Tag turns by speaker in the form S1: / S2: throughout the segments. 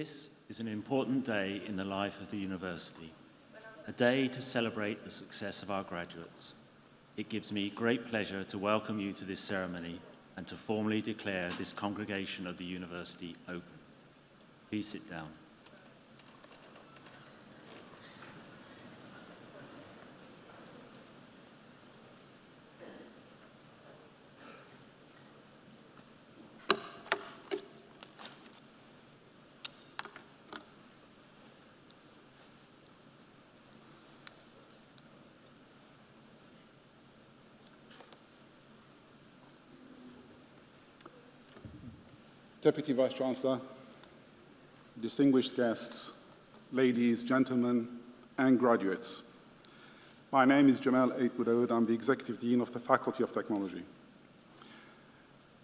S1: This is an important day in the life of the university, a day to celebrate the success of our graduates. It gives me great pleasure to welcome you to this ceremony and to formally declare this congregation of the university open. Please sit down.
S2: Deputy Vice-Chancellor, distinguished guests, ladies, gentlemen, and graduates. My name is Jamal Eid-Boudaoud. I'm the Executive Dean of the Faculty of Technology.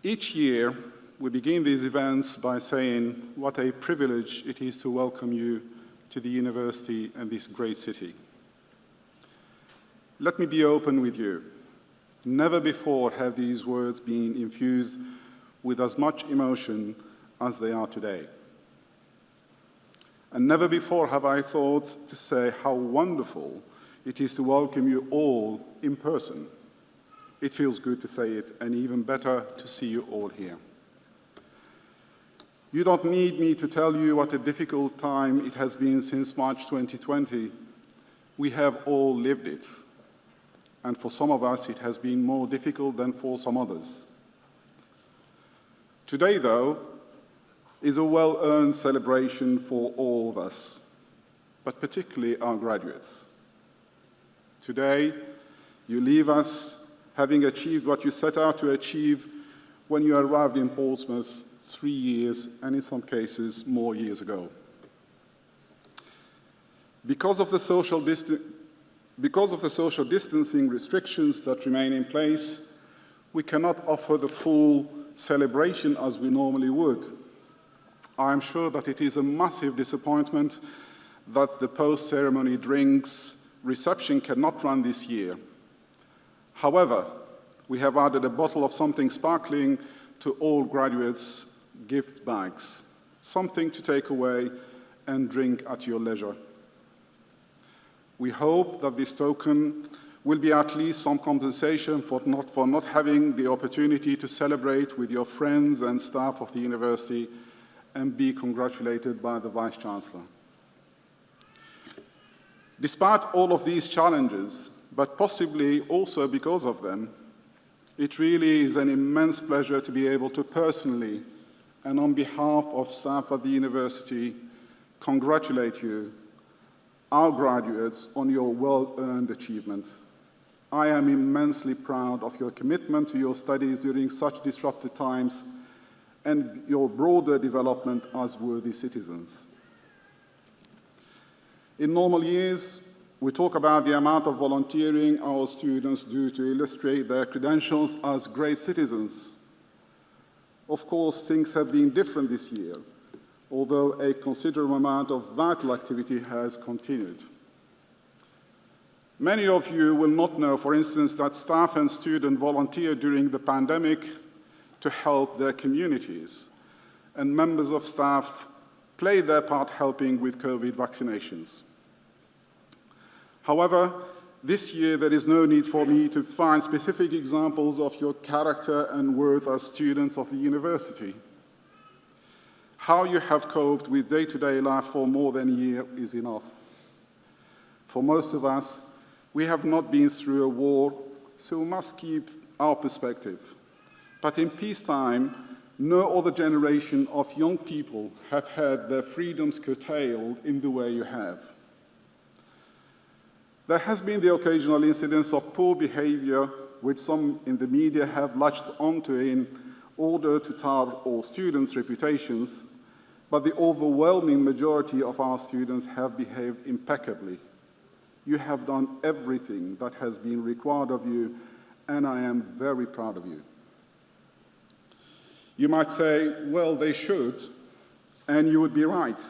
S2: Each year, we begin these events by saying what a privilege it is to welcome you to the university and this great city. Let me be open with you. Never before have these words been infused with as much emotion as they are today. And never before have I thought to say how wonderful it is to welcome you all in person. It feels good to say it, and even better to see you all here. You don't need me to tell you what a difficult time it has been since March 2020. We have all lived it. And for some of us, it has been more difficult than for some others. Today, though, is a well-earned celebration for all of us, but particularly our graduates. Today, you leave us having achieved what you set out to achieve when you arrived in Portsmouth 3 years, and in some cases, more years ago. Because of the social distancing restrictions that remain in place, we cannot offer the full celebration as we normally would. I am sure that it is a massive disappointment that the post-ceremony drinks reception cannot run this year. However, we have added a bottle of something sparkling to all graduates' gift bags, something to take away and drink at your leisure. We hope that this token will be at least some compensation for not having the opportunity to celebrate with your friends and staff of the university and be congratulated by the Vice-Chancellor. Despite all of these challenges, but possibly also because of them, it really is an immense pleasure to be able to personally and on behalf of staff at the university congratulate you, our graduates, on your well-earned achievement. I am immensely proud of your commitment to your studies during such disrupted times and your broader development as worthy citizens. In normal years, we talk about the amount of volunteering our students do to illustrate their credentials as great citizens. Of course, things have been different this year, although a considerable amount of vital activity has continued. Many of you will not know, for instance, that staff and students volunteered during the pandemic to help their communities, and members of staff played their part helping with COVID vaccinations. However, this year there is no need for me to find specific examples of your character and worth as students of the university. How you have coped with day-to-day life for more than a year is enough. For most of us, we have not been through a war, so we must keep our perspective. But in peacetime, no other generation of young people have had their freedoms curtailed in the way you have. There has been the occasional incidence of poor behavior, which some in the media have latched onto in order to tar all students' reputations, but the overwhelming majority of our students have behaved impeccably. You have done everything that has been required of you, and I am very proud of you. You might say, well, they should, and you would be right.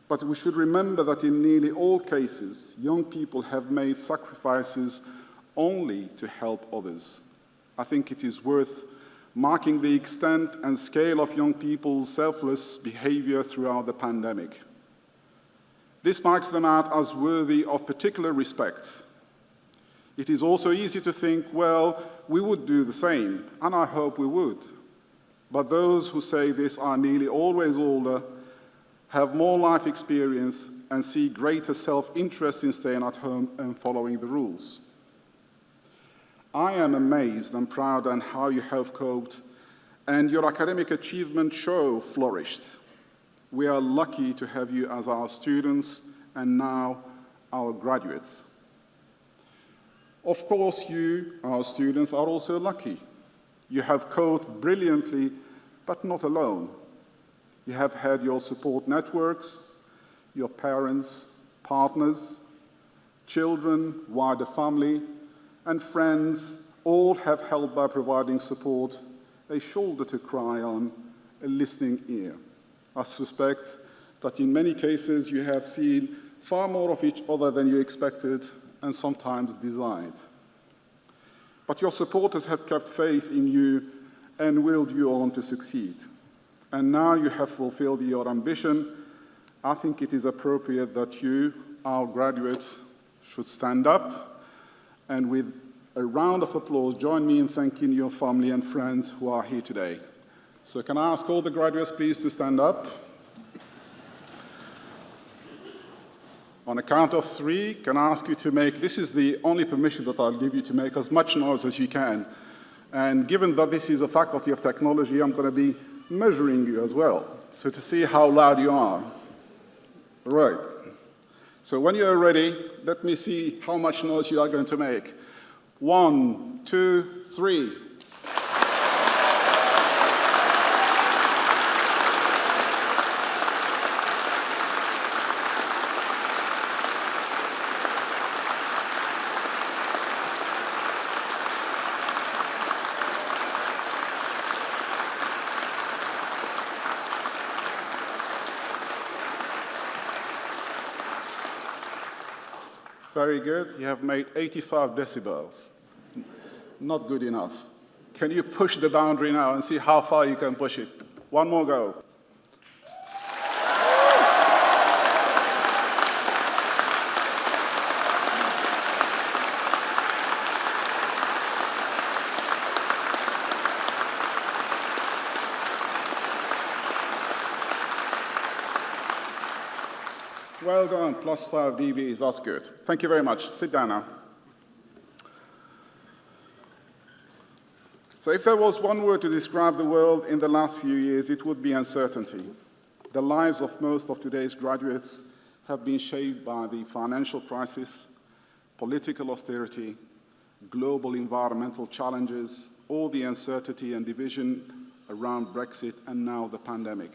S2: But we should remember that in nearly all cases, young people have made sacrifices only to help others. I think it is worth marking the extent and scale of young people's selfless behavior throughout the pandemic. This marks them out as worthy of particular respect. It is also easy to think, well, we would do the same, and I hope we would. But those who say this are nearly always older, have more life experience, and see greater self-interest in staying at home and following the rules. I am amazed and proud at how you have coped, and your academic achievement flourished. We are lucky to have you as our students and now our graduates. Of course, you, our students, are also lucky. You have coped brilliantly, but not alone. You have had your support networks, your parents, partners, children, wider family, and friends all have helped by providing support, a shoulder to cry on, a listening ear. I suspect that in many cases you have seen far more of each other than you expected and sometimes desired. But your supporters have kept faith in you and willed you on to succeed. And now you have fulfilled your ambition. I think it is appropriate that you, our graduates, should stand up and with a round of applause join me in thanking your family and friends who are here today. So can I ask all the graduates please to stand up? On a count of three, can I ask you to make, this is the only permission that I'll give you to make as much noise as you can. And given that this is a faculty of technology, I'm going to be measuring you as well, so to see how loud you are. Right. So when you're ready, let me see how much noise you are going to make. 1, 2, 3. Very good. You have made 85 decibels. Not good enough. Can you push the boundary now and see how far you can push it? One more go. Well done, plus 5 dBs, that's good. Thank you very much. Sit down now. So if there was one word to describe the world in the last few years, it would be uncertainty. The lives of most of today's graduates have been shaped by the financial crisis, political austerity, global environmental challenges, all the uncertainty and division around Brexit, and now the pandemic.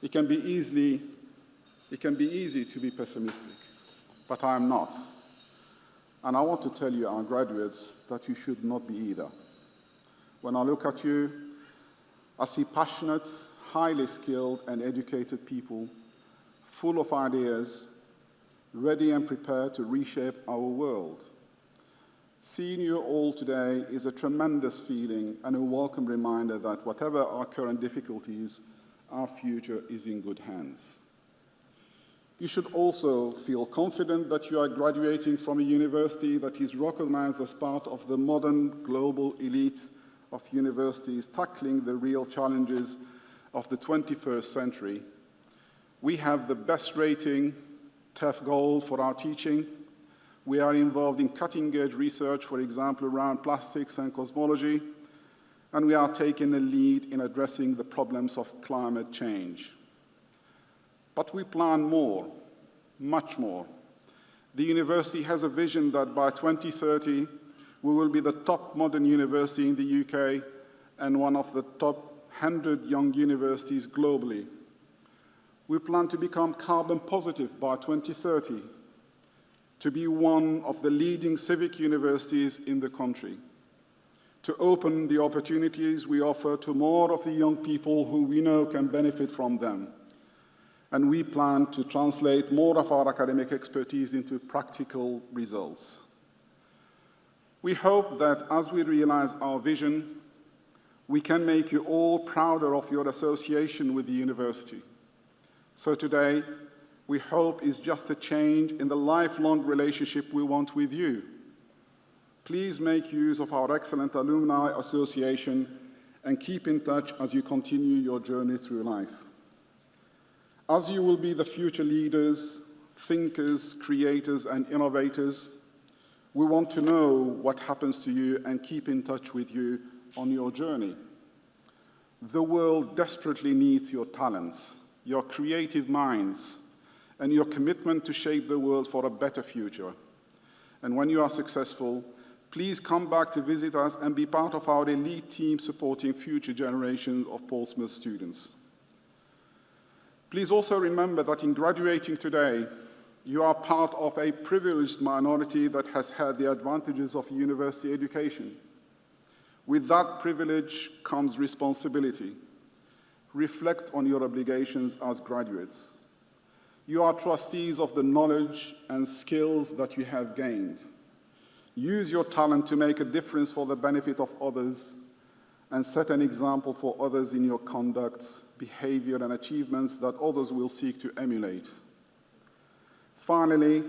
S2: It can be easy to be pessimistic, but I am not. And I want to tell you, our graduates, that you should not be either. When I look at you, I see passionate, highly skilled and educated people, full of ideas, ready and prepared to reshape our world. Seeing you all today is a tremendous feeling and a welcome reminder that whatever our current difficulties, our future is in good hands. You should also feel confident that you are graduating from a university that is recognized as part of the modern global elite of universities tackling the real challenges of the 21st century. We have the best rating, TEF Gold, for our teaching. We are involved in cutting-edge research, for example, around plastics and cosmology, and we are taking a lead in addressing the problems of climate change. But we plan more, much more. The university has a vision that by 2030, we will be the top modern university in the UK and one of the top 100 young universities globally. We plan to become carbon positive by 2030, to be one of the leading civic universities in the country, to open the opportunities we offer to more of the young people who we know can benefit from them. And we plan to translate more of our academic expertise into practical results. We hope that as we realize our vision, We can make you all prouder of your association with the university. So today, we hope is just a change in the lifelong relationship we want with you. Please make use of our excellent alumni association and keep in touch as you continue your journey through life. As you will be the future leaders, thinkers, creators, and innovators, we want to know what happens to you and keep in touch with you on your journey. The world desperately needs your talents, your creative minds, and your commitment to shape the world for a better future. And when you are successful, please come back to visit us and be part of our elite team supporting future generations of Portsmouth students. Please also remember that in graduating today, you are part of a privileged minority that has had the advantages of university education. With that privilege comes responsibility. Reflect on your obligations as graduates. You are trustees of the knowledge and skills that you have gained. Use your talent to make a difference for the benefit of others and set an example for others in your conduct, behavior, and achievements that others will seek to emulate. Finally,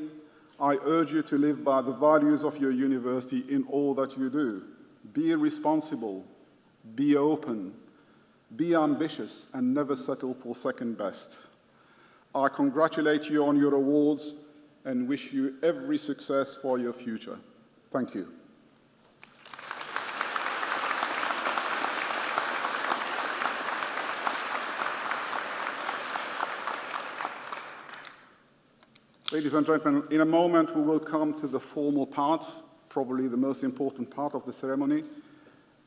S2: I urge you to live by the values of your university in all that you do. Be responsible, be open, be ambitious, and never settle for second best. I congratulate you on your awards and wish you every success for your future. Thank you. Ladies and gentlemen, in a moment we will come to the formal part, probably the most important part of the ceremony,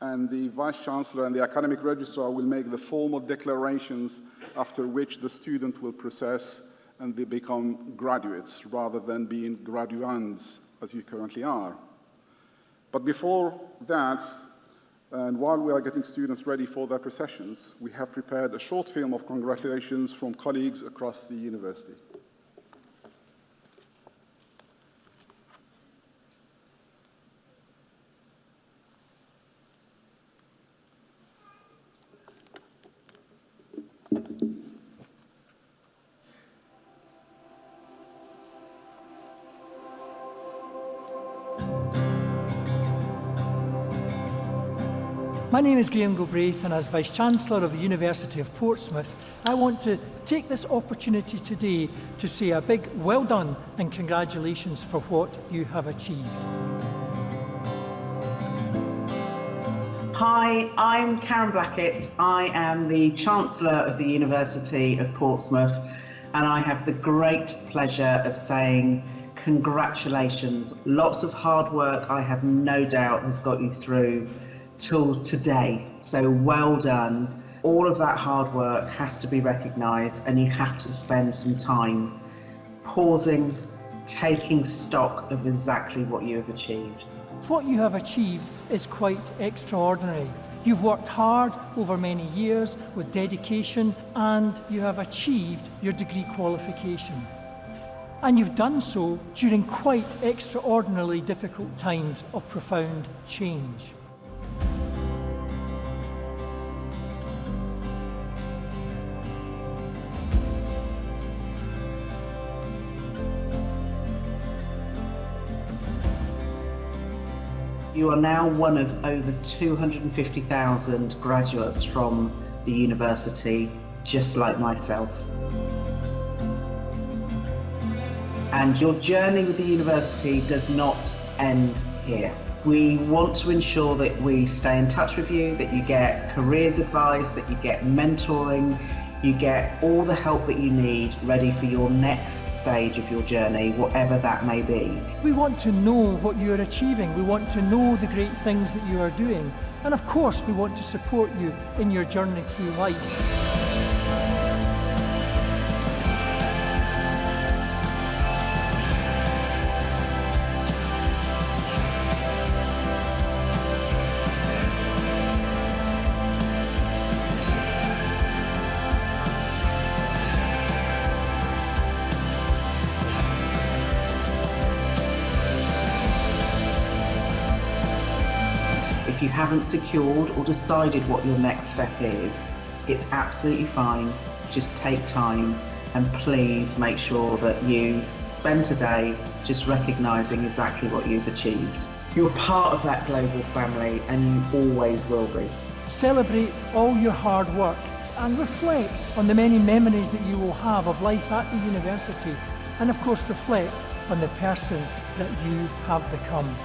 S2: and the Vice-Chancellor and the Academic Registrar will make the formal declarations, after which the student will process and they become graduates rather than being graduands as you currently are. But before that, and while we are getting students ready for their processions, we have prepared a short film of congratulations from colleagues across the university.
S3: My name is Graham Galbraith, and as Vice-Chancellor of the University of Portsmouth, I want to take this opportunity today to say a big well done and congratulations for what you have achieved.
S4: Hi, I'm Karen Blackett. I am the Chancellor of the University of Portsmouth, and I have the great pleasure of saying congratulations. Lots of hard work, I have no doubt, has got you through till today. So well done. All of that hard work has to be recognised, and you have to spend some time pausing, taking stock of exactly what you have achieved.
S3: What you have achieved is quite extraordinary. You've worked hard over many years with dedication, and you have achieved your degree qualification. And you've done so during quite extraordinarily difficult times of profound change.
S4: You are now one of over 250,000 graduates from the university, just like myself. And your journey with the university does not end here. We want to ensure that we stay in touch with you, that you get careers advice, that you get mentoring, you get all the help that you need ready for your next stage of your journey, whatever that may be.
S3: We want to know what you are achieving. We want to know the great things that you are doing. And of course, we want to support you in your journey through life.
S4: if you haven't secured or decided what your next step is, it's absolutely fine. Just take time and please make sure that you spend today just recognising exactly what you've achieved. You're part of that global family and you always will be.
S3: Celebrate all your hard work and reflect on the many memories that you will have of life at the university, and of course reflect on the person that you have become.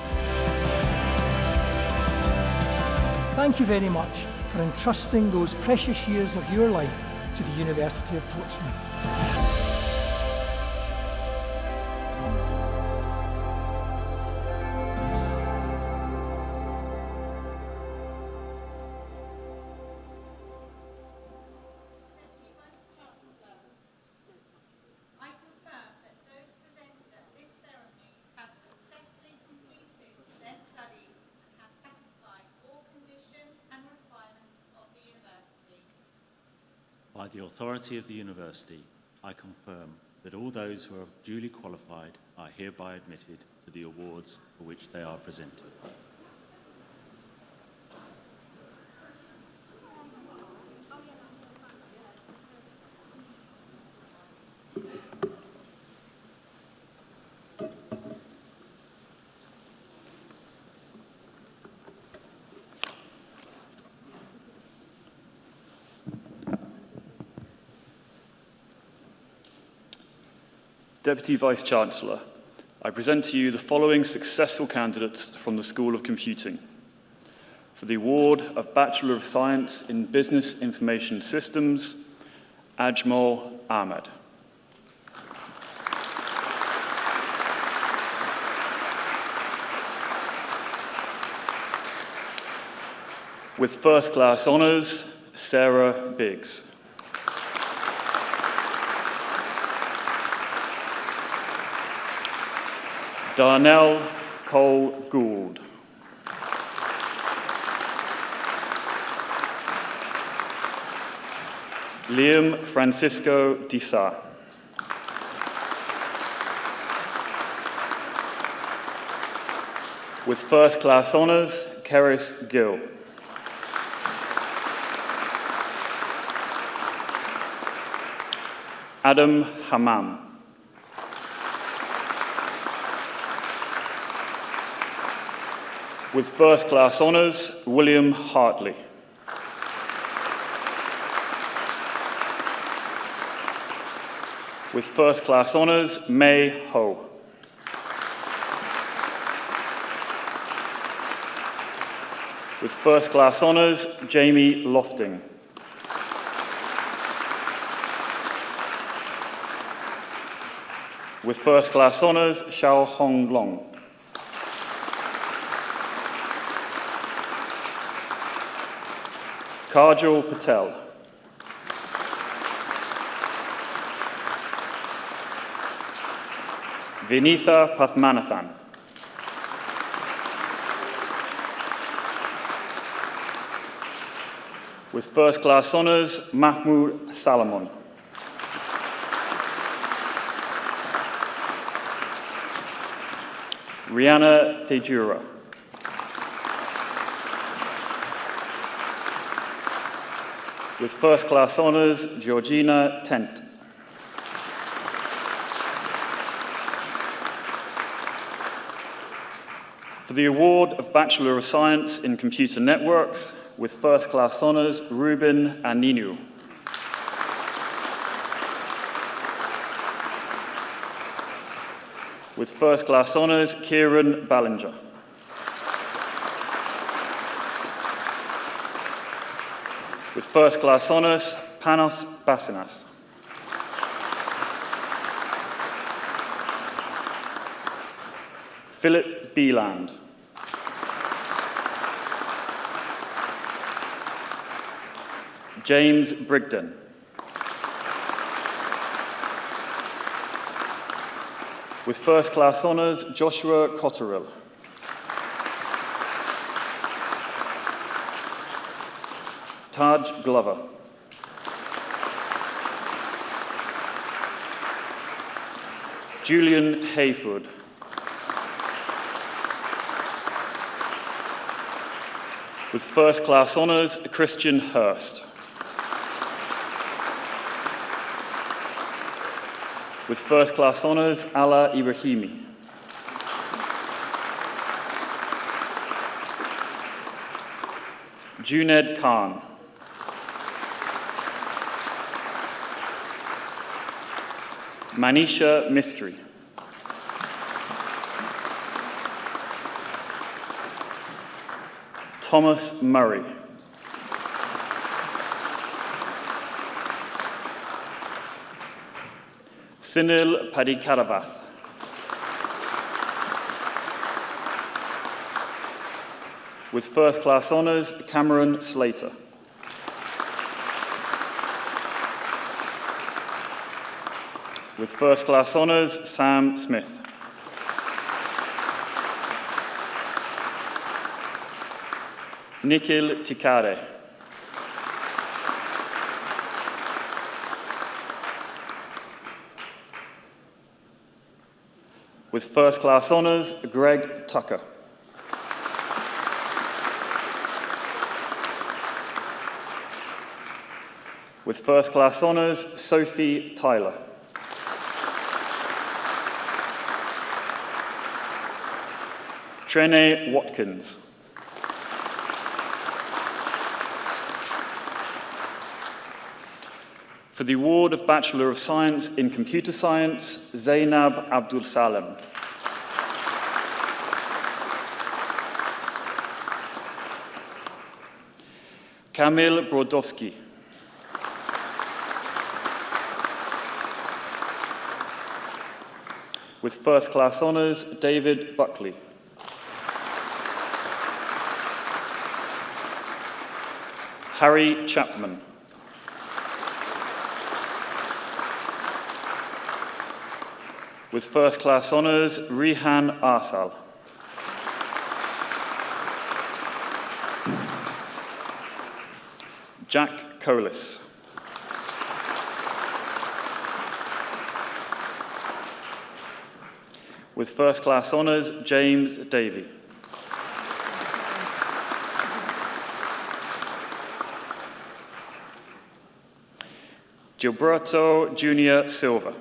S3: Thank you very much for entrusting those precious years of your life to the University of Portsmouth.
S5: I confirm that those presented at this ceremony have successfully completed their studies and have satisfied all conditions and requirements of the university.
S1: By the authority of the university, I confirm that all those who are duly qualified are hereby admitted to the awards for which they are presented.
S6: Deputy Vice-Chancellor, I present to you the following successful candidates from the School of Computing for the award of Bachelor of Science in Business Information Systems, Ajmal Ahmed. With first-class honours, Sarah Biggs. Darnell Cole Gould. Liam Francisco Disa. With first-class honours, Keris Gill. Adam Hammam. With first-class honours, William Hartley. With first-class honours, May Ho. With first-class honours, Jamie Lofting. With first-class honours, Xiao Hong Long. Kajal Patel. Vinitha Pathmanathan. With first-class honours, Mahmoud Salomon. Rihanna Tejura. With first-class honours, Georgina Tent. For the award of Bachelor of Science in Computer Networks, with first-class honours, Ruben Aninu. With first-class honours, Kieran Ballinger. With first-class honours, Panos Bassinas. Philip Beeland. James Brigden. With first-class honours, Joshua Cotterill. Taj Glover. Julian Hayford. With first-class honours, Christian Hurst. With first-class honours, Ala Ibrahimi. Junaid Khan. Manisha Mistry. Thomas Murray. Sunil Padikarabath. With first-class honours, Cameron Slater. With first-class honours, Sam Smith. Nikhil Tikare. With first-class honours, Greg Tucker. With first-class honours, Sophie Tyler. Trene Watkins. For the award of Bachelor of Science in Computer Science, Zainab Abdul Salem. Kamil Brodowski. With first-class honours, David Buckley. Harry Chapman. With first-class honours, Rihan Arsal. Jack Colis. With first-class honours, James Davey. Gilberto Junior Silva.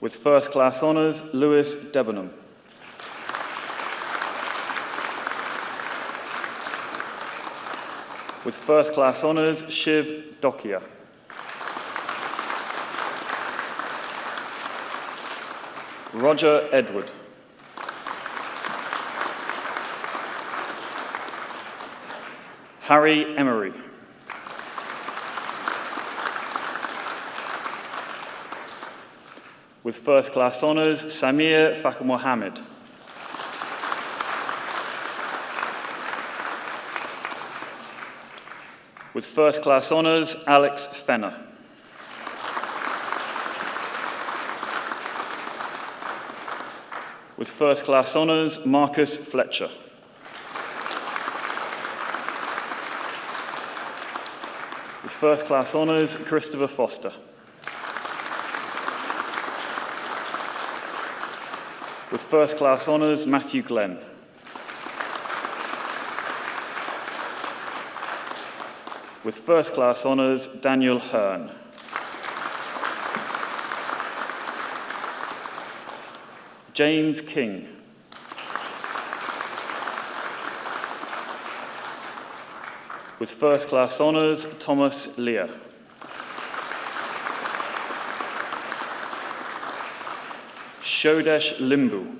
S6: With first-class honours, Lewis Debenham. With first-class honours, Shiv Dokia. Roger Edward. Harry Emery. With first-class honours, Samir Fakhr Mohammed. With first-class honours, Alex Fenner. With first-class honours, Marcus Fletcher. With first-class honours, Christopher Foster. With first-class honours, Matthew Glenn. With first-class honours, Daniel Hearn. James King. With first-class honours, Thomas Lear. Shodesh Limbu.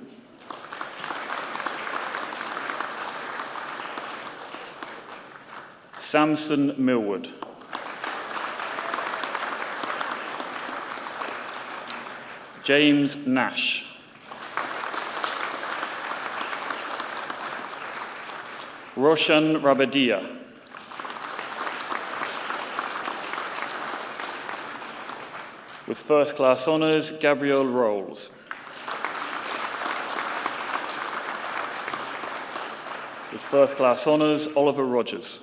S6: Samson Millwood. James Nash. Roshan Rabadia. With first-class honours, Gabrielle Rolls. With first-class honours, Oliver Rogers.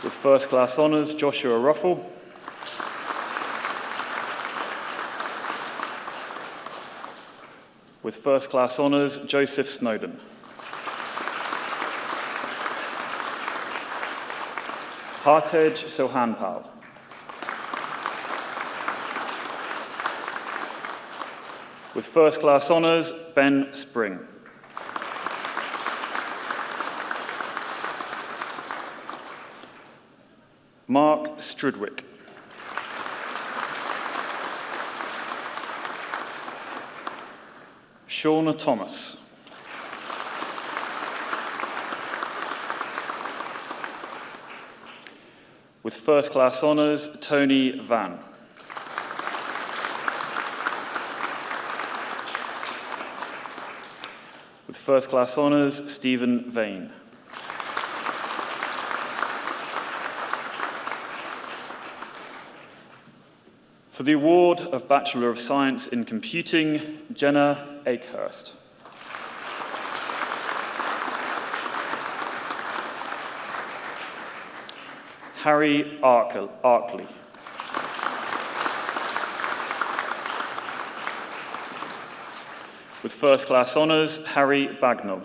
S6: With first-class honours, Joshua Ruffle. With first-class honours, Joseph Snowden. Hartej Sohanpal. With first-class honours, Ben Spring. Mark Strudwick. Shauna Thomas. With first-class honours, Tony Van. With first-class honours, Stephen Vane. For the award of Bachelor of Science in Computing, Jenna Akehurst. Harry Arkley. With first-class honours, Harry Bagnall.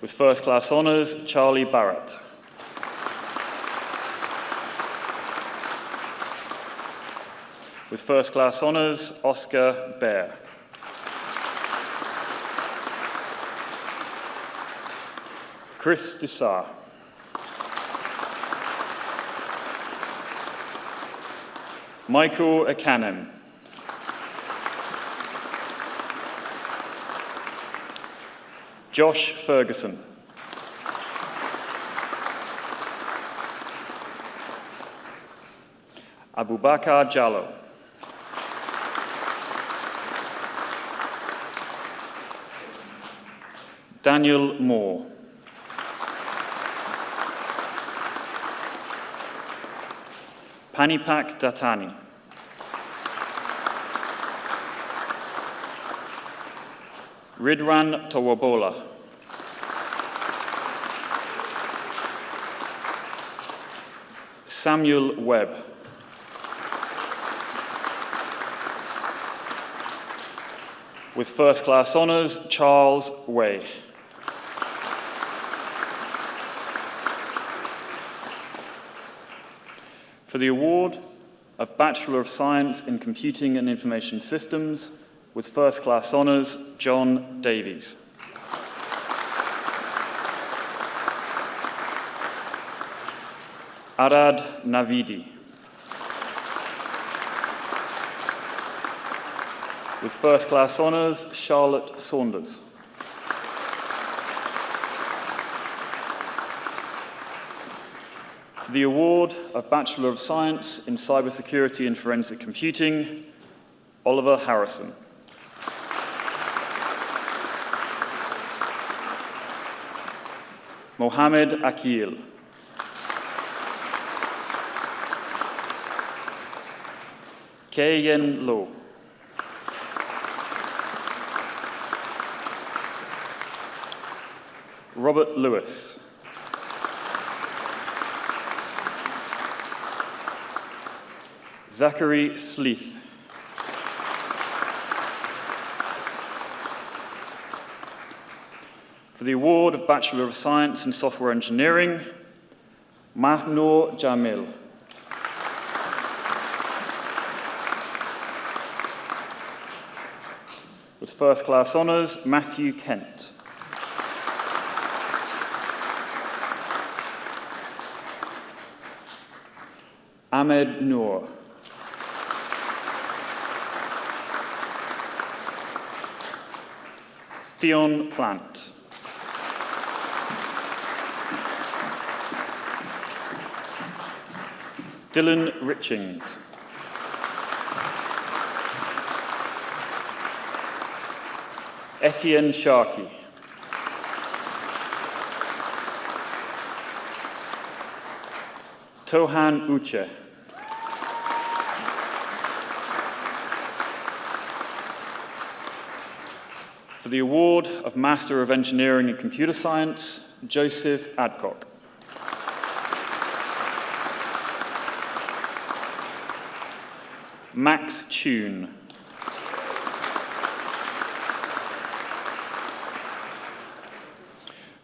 S6: With first-class honours, Charlie Barrett. With first-class honours, Oscar Baer. Chris Dessar. Michael Akanem. Josh Ferguson. Abubakar Jallo. Daniel Moore. Panipak Datani. Ridwan Tawabola. Samuel Webb. With first-class honours, Charles Way. For the award of Bachelor of Science in Computing and Information Systems, with first-class honours, John Davies. Arad Navidi. With first-class honours, Charlotte Saunders. For the award of Bachelor of Science in Cybersecurity and Forensic Computing, Oliver Harrison. Mohammed Akil. Kei-Yen Lo. Robert Lewis. Zachary Sleeth. For the award of Bachelor of Science in Software Engineering, Mahnur Jamil. With first-class honours, Matthew Kent. Ahmed Noor. Theon Plant. Dylan Richings. Etienne Sharkey. Tohan Uche. For the award of Master of Engineering in Computer Science, Joseph Adcock. Max Tune.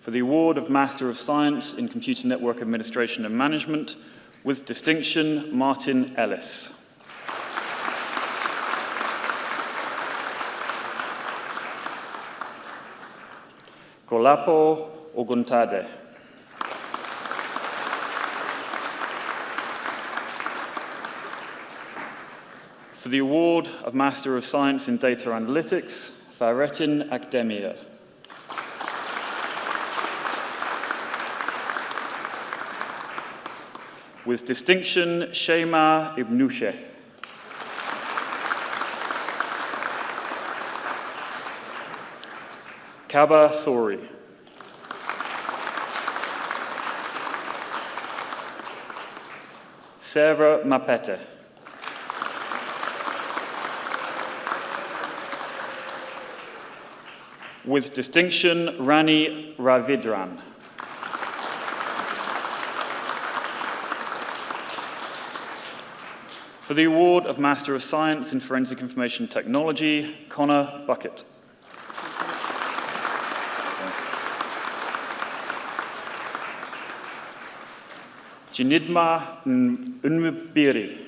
S6: For the award of Master of Science in Computer Network Administration and Management, with distinction, Martin Ellis. Kolapo Oguntade. For the award of Master of Science in Data Analytics, Faretin Akdemir. With distinction, Shema Ibnouche. Kaba Sori. Sarah Mapete. With distinction, Rani Ravidran. For the award of Master of Science in Forensic Information Technology, Connor Bucket. Jinidma Unmubiri.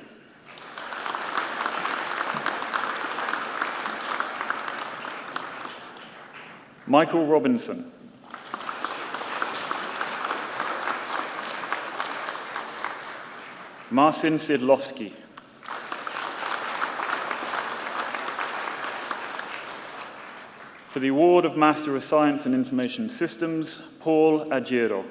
S6: Michael Robinson. Marcin Sidlowski. For the award of Master of Science in Information Systems, Paul Agiro.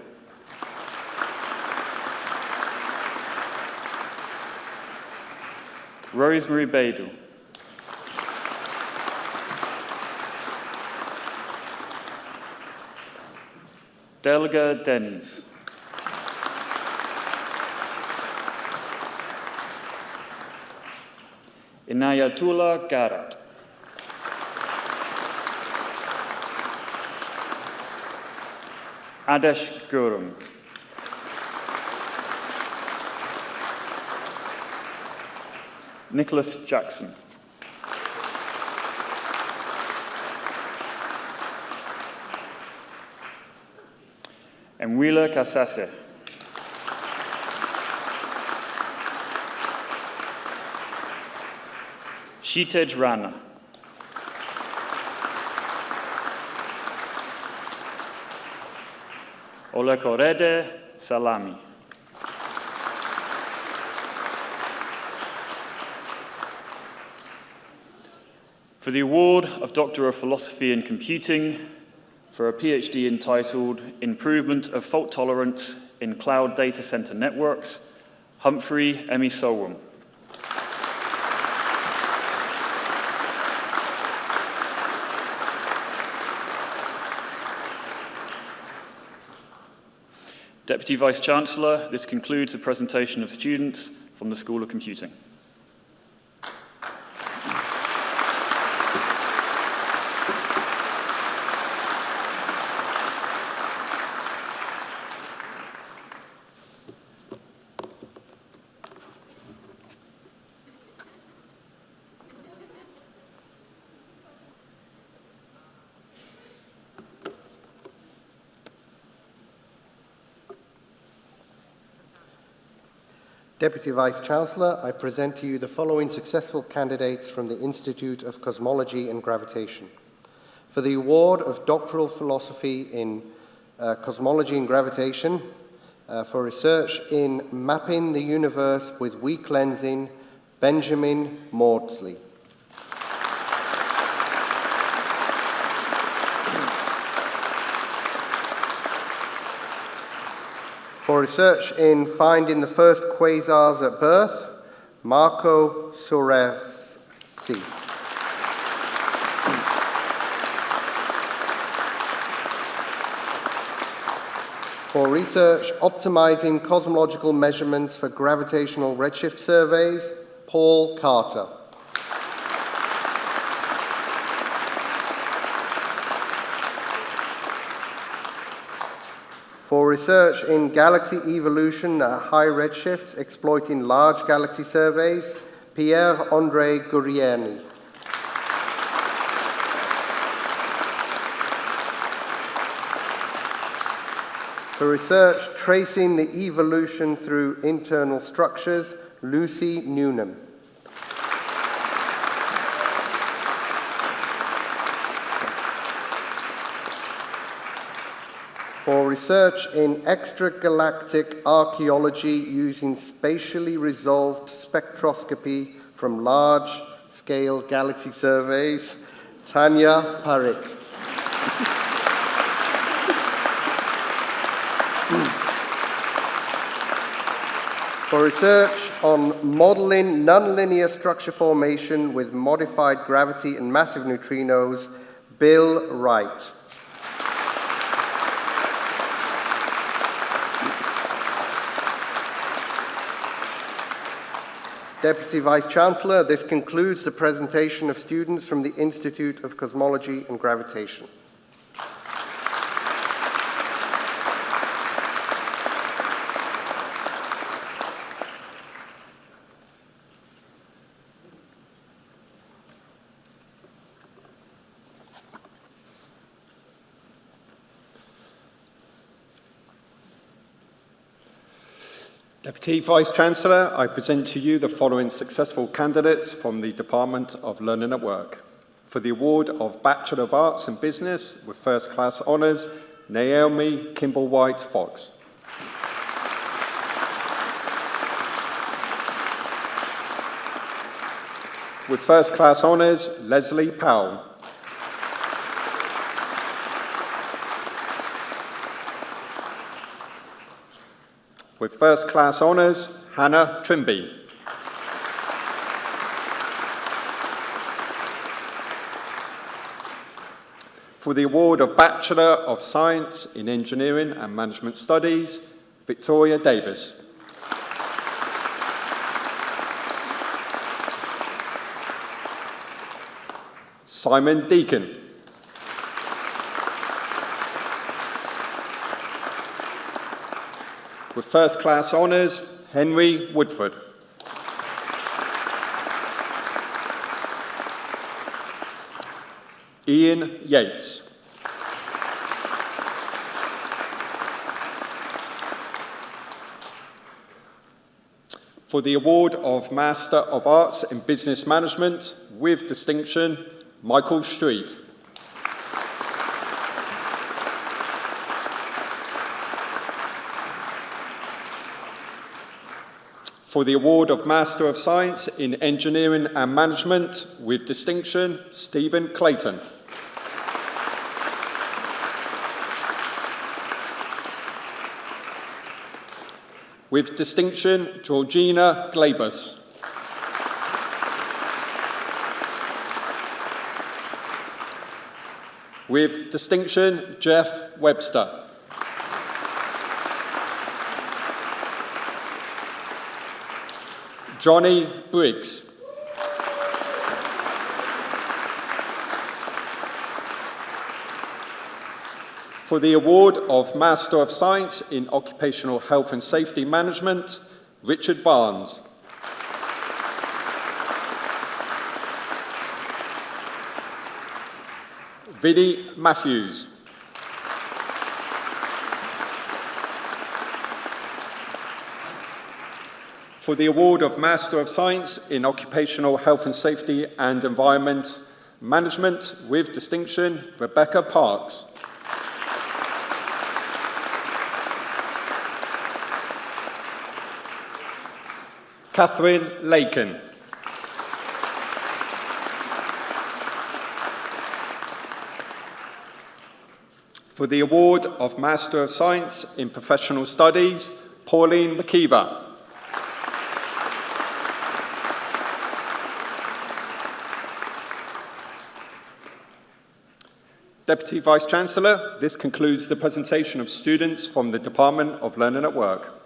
S6: Rosemary Baidu. Delga Dennis. Inayatullah Garat. Adesh Gurung. Nicholas Jackson. Emwila Kasase. Shitej Rana. Olekorede Salami. For the award of Doctor of Philosophy in Computing for a PhD entitled Improvement of Fault Tolerance in Cloud Data Center Networks, Humphrey Emisowum. Deputy Vice-Chancellor, this concludes the presentation of students from the School of Computing.
S7: Deputy Vice-Chancellor, I present to you the following successful candidates from the Institute of Cosmology and Gravitation. For the award of Doctoral Philosophy in Cosmology and Gravitation, for research in mapping the universe with weak lensing, Benjamin Maudsley. For research in finding the first quasars at birth, Marco Soresi. For research optimizing cosmological measurements for gravitational redshift surveys, Paul Carter. For research in galaxy evolution at high redshifts exploiting large galaxy surveys, Pierre-André Guglielmi. For research tracing the evolution through internal structures, Lucy Newnham. For research in extragalactic archaeology using spatially resolved spectroscopy from large-scale galaxy surveys, Tanya Parik. For research on modeling nonlinear structure formation with modified gravity and massive neutrinos, Bill Wright. Deputy Vice-Chancellor, this concludes the presentation of students from the Institute of Cosmology and Gravitation.
S8: Deputy Vice-Chancellor, I present to you the following successful candidates from the Department of Learning at Work. For the award of Bachelor of Arts in Business with first-class honours, Naomi Kimball-White Fox. With first-class honours, Leslie Powell. With first-class honours, Hannah Trimby. For the award of Bachelor of Science in Engineering and Management Studies, Victoria Davis. Simon Deacon. With first-class honours, Henry Woodford. Ian Yates. For the award of Master of Arts in Business Management with distinction, Michael Street. For the award of Master of Science in Engineering and Management with distinction, Stephen Clayton. With distinction, Georgina Glabus. With distinction, Jeff Webster. Johnny Briggs. For the award of Master of Science in Occupational Health and Safety Management, Richard Barnes. Vinnie Matthews. For the award of Master of Science in Occupational Health and Safety and Environment Management with distinction, Rebecca Parks. Catherine Lakin. For the award of Master of Science in Professional Studies, Pauline McKeever. Deputy Vice-Chancellor, this concludes the presentation of students from the Department of Learning at Work.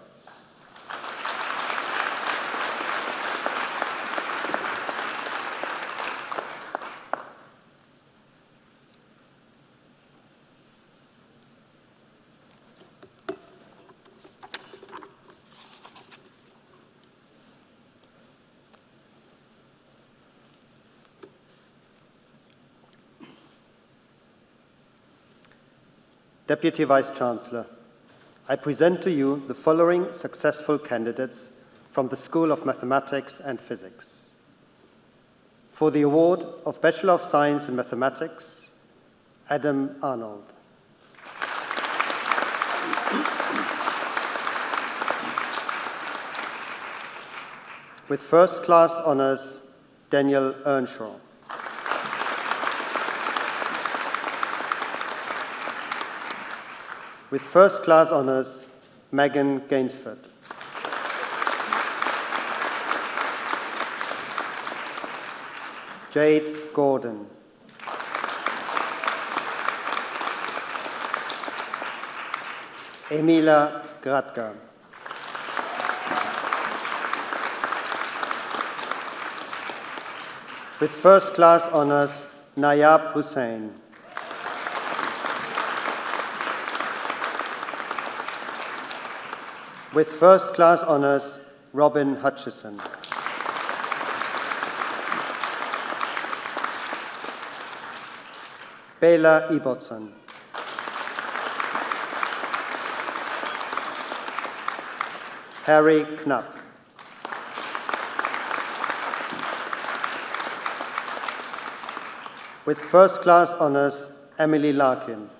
S9: Deputy Vice-Chancellor, I present to you the following successful candidates from the School of Mathematics and Physics. For the award of Bachelor of Science in Mathematics, Adam Arnold. With first-class honors, Daniel Earnshaw. With first-class honors, Megan Gainsford. Jade Gordon. Emila Gratka. With first-class honors, Nayab Hussain. With first-class honors, Robin Hutchison. Bela Ibbotson. Harry Knapp. With first-class honors, Emily Larkin.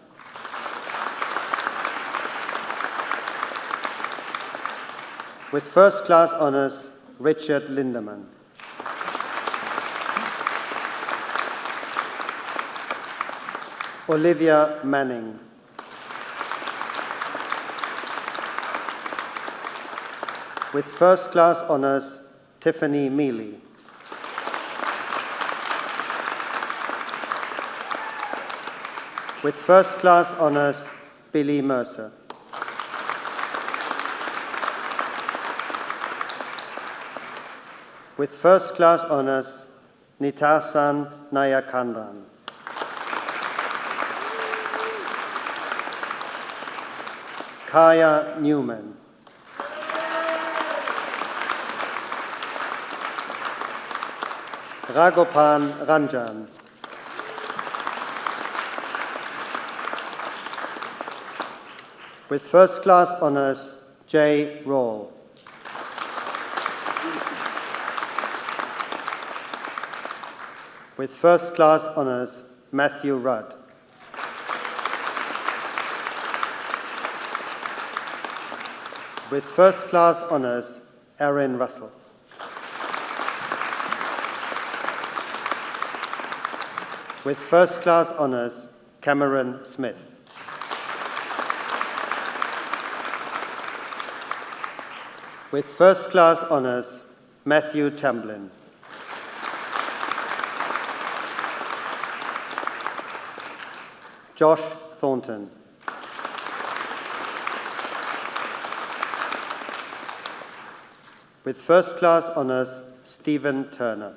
S9: With first-class honors, Richard Lindemann. Olivia Manning. With first-class honors, Tiffany Mealy. With first-class honors, Billy Mercer. With first-class honors, Nitasan Nayakandran. Kaya Newman. Ragopan Ranjan. With first-class honors, Jay Rawle. With first-class honors, Matthew Rudd. With first-class honors, Erin Russell. With first-class honors, Cameron Smith. With first-class honors, Matthew Tamblin. Josh Thornton. With first-class honors, Stephen Turner.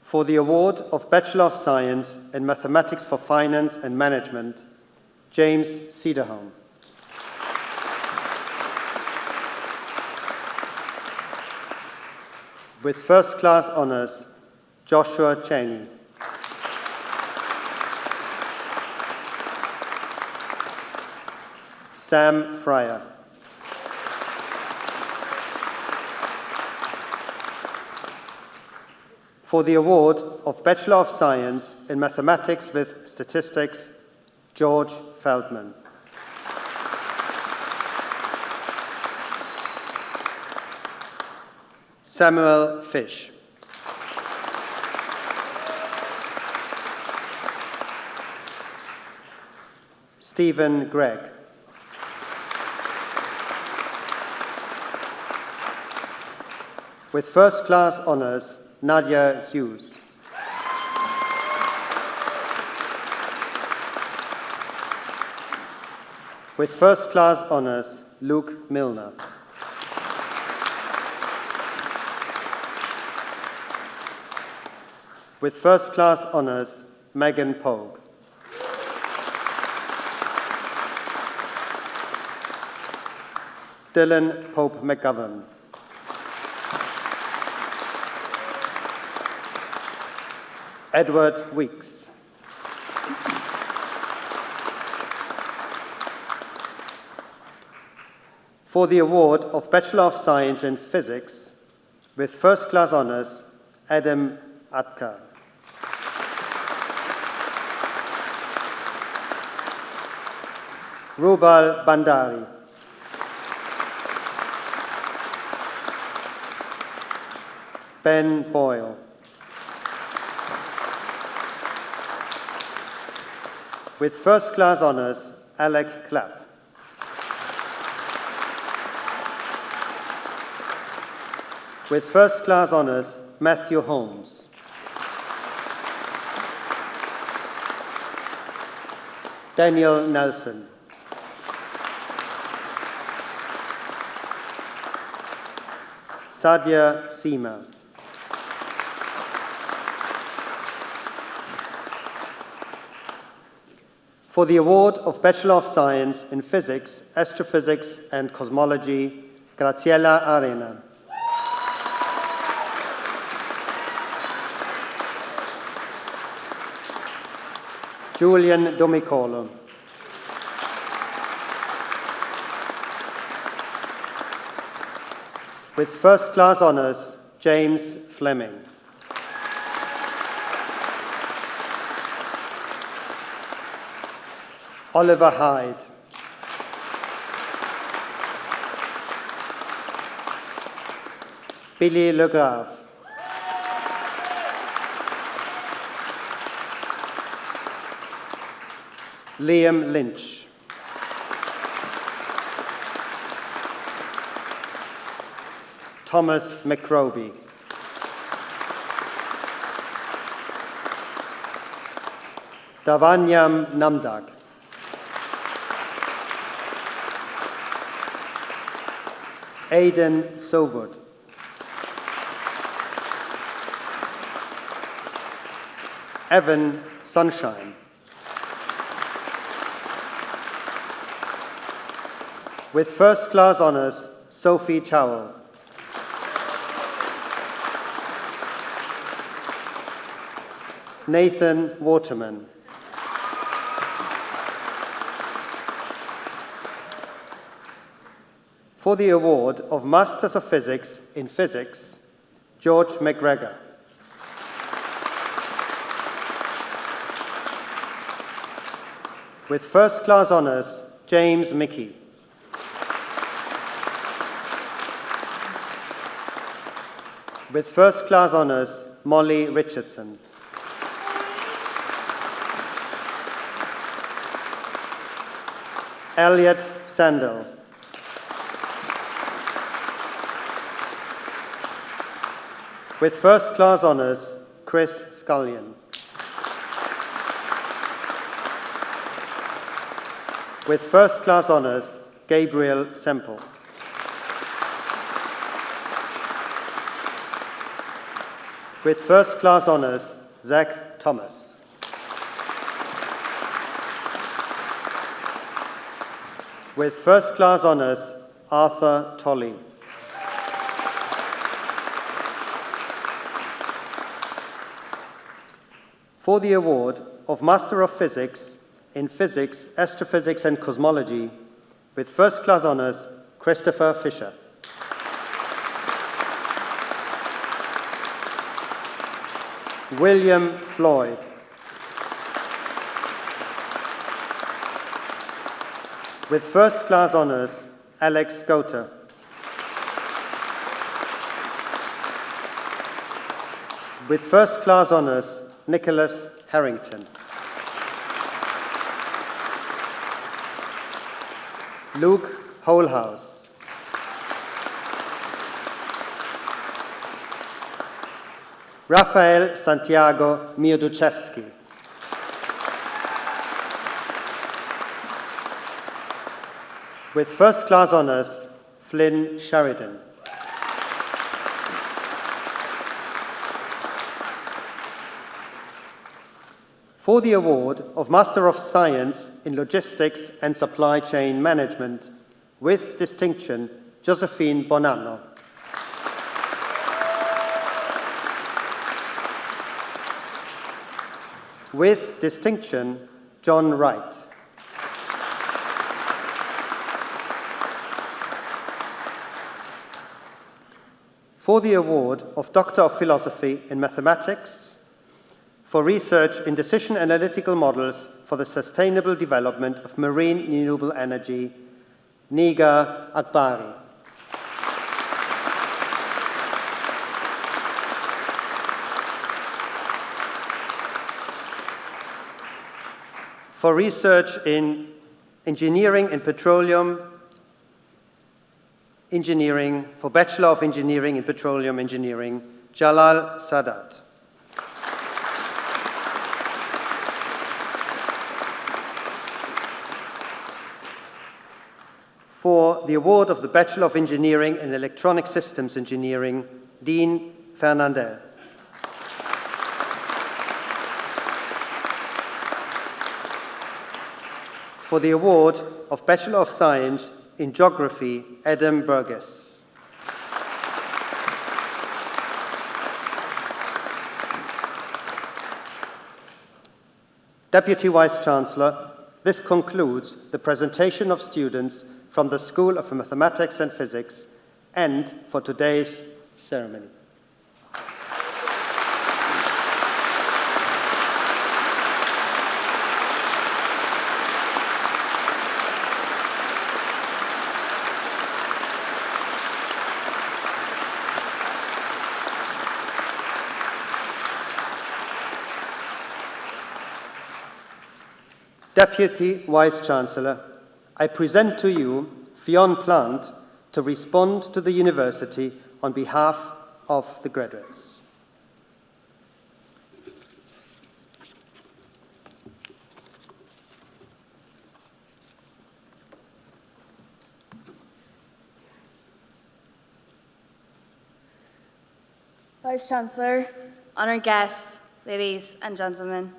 S9: For the award of Bachelor of Science in Mathematics for Finance and Management, James Cederholm. With first-class honors, Joshua Cheney. Sam Fryer. For the award of Bachelor of Science in Mathematics with Statistics, George Feldman. Samuel Fish. Stephen Gregg. With first-class honors, Nadia Hughes. With first-class honors, Luke Milner. With first-class honors, Megan Pogue. Dylan Pope McGovern. Edward Weeks. For the award of Bachelor of Science in Physics, with first-class honors, Adam Atkar. Rubal Bandari. Ben Boyle. With first-class honors, Alec Clapp. With first-class honors, Matthew Holmes. Daniel Nelson. Sadia Seema. For the award of Bachelor of Science in Physics, Astrophysics and Cosmology, Graziella Arena. Julian Domicolo. With first-class honors, James Fleming. Oliver Hyde. Billy Legrave. Liam Lynch. Thomas McRoby. Davanyam Namdak. Aidan Sovod. Evan Sunshine. With first-class honors, Sophie Chowell. Nathan Waterman. For the award of Masters of Physics in Physics, George McGregor. With first-class honors, James Mickey. With first-class honors, Molly Richardson. Elliot Sandel. With first-class honors, Chris Scullion. With first-class honors, Gabriel Semple. With first-class honors, Zach Thomas. With first-class honors, Arthur Tolley. For the award of Master of Physics in Physics, Astrophysics and Cosmology, with first-class honors, Christopher Fisher. William Floyd. With first-class honors, Alex Goter. With first-class honors, Nicholas Harrington. Luke Holhouse. Rafael Santiago Mioduchevsky. With first-class honors, Flynn Sheridan. For the award of Master of Science in Logistics and Supply Chain Management, with distinction, Josephine Bonanno. With distinction, John Wright. For the award of Doctor of Philosophy in Mathematics, for research in decision analytical models for the sustainable development of marine renewable energy, Nigar Akbari. For research in engineering and petroleum engineering, for Bachelor of Engineering in Petroleum Engineering, Jalal Sadat. For the award of the Bachelor of Engineering in Electronic Systems Engineering, Dean Fernandez. For the award of Bachelor of Science in Geography, Adam Burgess. Deputy Vice-Chancellor, this concludes the presentation of students from the School of Mathematics and Physics and for today's ceremony. Deputy Vice-Chancellor, I present to you Fionn Plant to respond to the University on behalf of the graduates.
S10: Vice-Chancellor, honoured guests, ladies and gentlemen,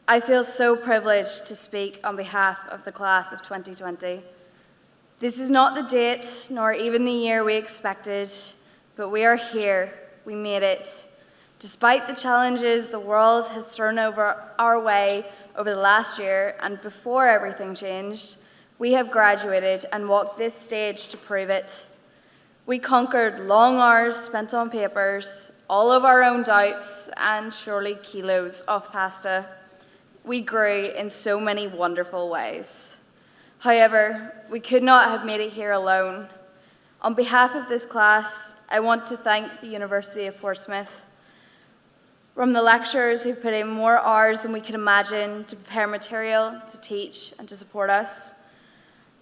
S10: I feel so privileged to speak on behalf of the class of 2020. This is not the date, nor even the year we expected, but we are here, we made it. Despite the challenges the world has thrown over our way over the last year and before everything changed, we have graduated and walked this stage to prove it. We conquered long hours spent on papers, all of our own doubts, and surely kilos of pasta. We grew in so many wonderful ways. However, we could not have made it here alone. On behalf of this class, I want to thank the University of Portsmouth, from the lecturers who put in more hours than we could imagine to prepare material, to teach, and to support us,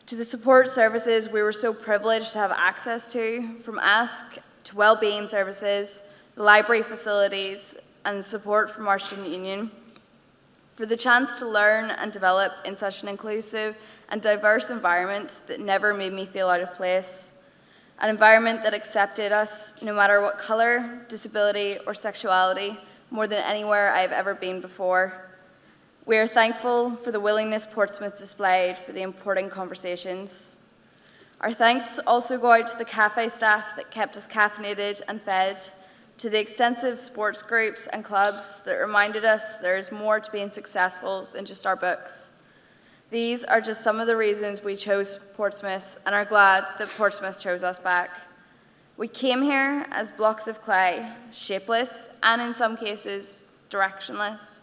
S10: to the support services we were so privileged to have access to, from Ask to wellbeing services, the library facilities, and support from our student union, for the chance to learn and develop in such an inclusive and diverse environment that never made me feel out of place, an environment that accepted us no matter what colour, disability, or sexuality, more than anywhere I've ever been before. We are thankful for the willingness Portsmouth displayed for the important conversations. Our thanks also go out to the cafe staff that kept us caffeinated and fed, to the extensive sports groups and clubs that reminded us there is more to being successful than just our books. These are just some of the reasons we chose Portsmouth and are glad that Portsmouth chose us back. We came here as blocks of clay, shapeless and in some cases directionless.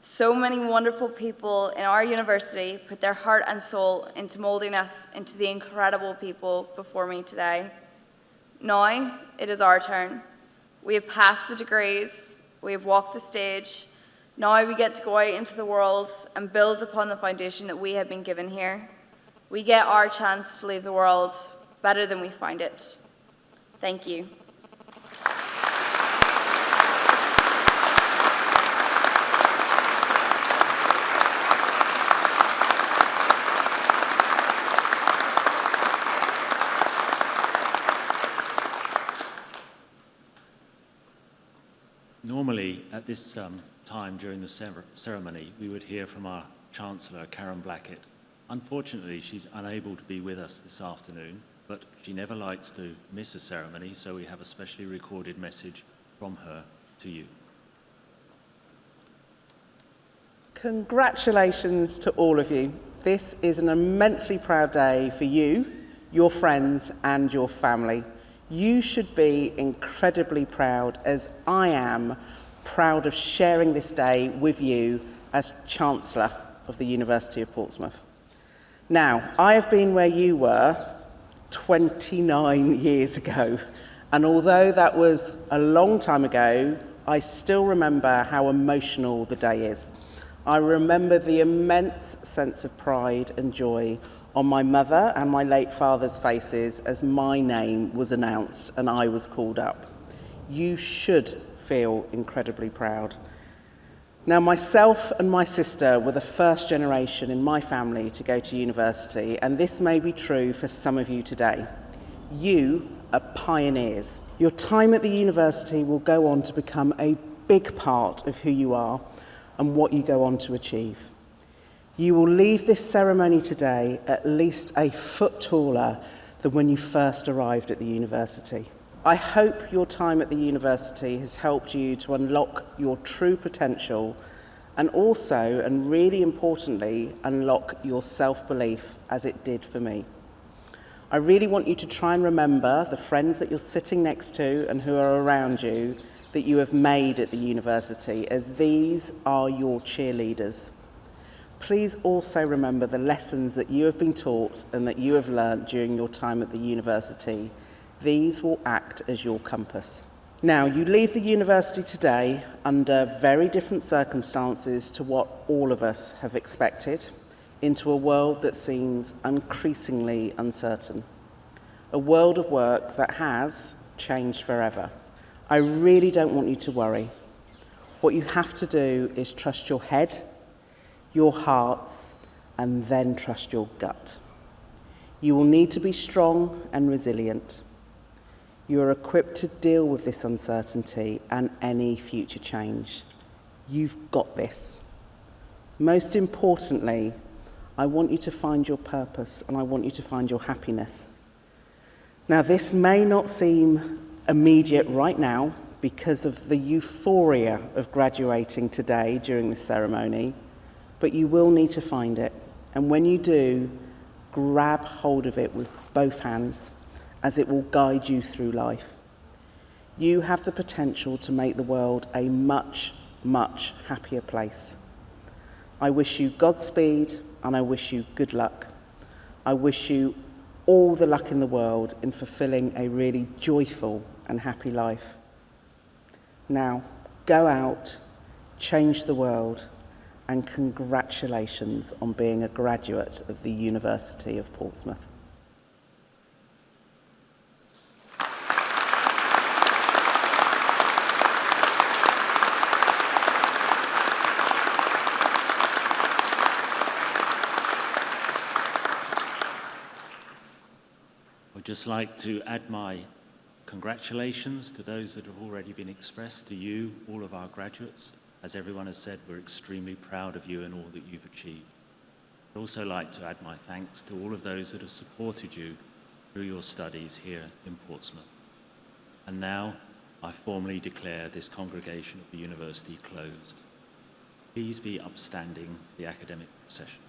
S10: So many wonderful people in our university put their heart and soul into molding us into the incredible people before me today. Now it is our turn. We have passed the degrees, we have walked the stage. Now we get to go out into the world and build upon the foundation that we have been given here. We get our chance to leave the world better than we find it. Thank you.
S1: Normally, at this time during the ceremony, we would hear from our Chancellor, Karen Blackett. Unfortunately, she's unable to be with us this afternoon, but she never likes to miss a ceremony, so we have a specially recorded message from her to you.
S4: Congratulations to all of you. This is an immensely proud day for you, your friends and your family. You should be incredibly proud, as I am proud of sharing this day with you as Chancellor of the University of Portsmouth. Now, I have been where you were 29 years ago, and although that was a long time ago, I still remember how emotional the day is. I remember the immense sense of pride and joy on my mother and my late father's faces as my name was announced and I was called up. You should feel incredibly proud. Now, myself and my sister were the first generation in my family to go to university, and this may be true for some of you today. You are pioneers. Your time at the university will go on to become a big part of who you are and what you go on to achieve. You will leave this ceremony today at least a foot taller than when you first arrived at the university. I hope your time at the university has helped you to unlock your true potential and also, and really importantly, unlock your self-belief as it did for me. I really want you to try and remember the friends that you're sitting next to and who are around you that you have made at the university, as these are your cheerleaders. Please also remember the lessons that you have been taught and that you have learnt during your time at the university. These will act as your compass. Now, you leave the university today under very different circumstances to what all of us have expected, into a world that seems increasingly uncertain. A world of work that has changed forever. I really don't want you to worry. What you have to do is trust your head, your hearts, and then trust your gut. You will need to be strong and resilient. You are equipped to deal with this uncertainty and any future change. You've got this. Most importantly, I want you to find your purpose and I want you to find your happiness. Now, this may not seem immediate right now because of the euphoria of graduating today during the ceremony, but you will need to find it. And when you do, grab hold of it with both hands, as it will guide you through life. You have the potential to make the world a much, much happier place. I wish you Godspeed and I wish you good luck. I wish you all the luck in the world in fulfilling a really joyful and happy life. Now, go out, change the world, and congratulations on being a graduate of the University of Portsmouth.
S1: I'd just like to add my congratulations to those that have already been expressed, to you, all of our graduates. As everyone has said, we're extremely proud of you and all that you've achieved. I'd also like to add my thanks to all of those that have supported you through your studies here in Portsmouth. And now, I formally declare this congregation of the university closed. Please be upstanding for the academic procession.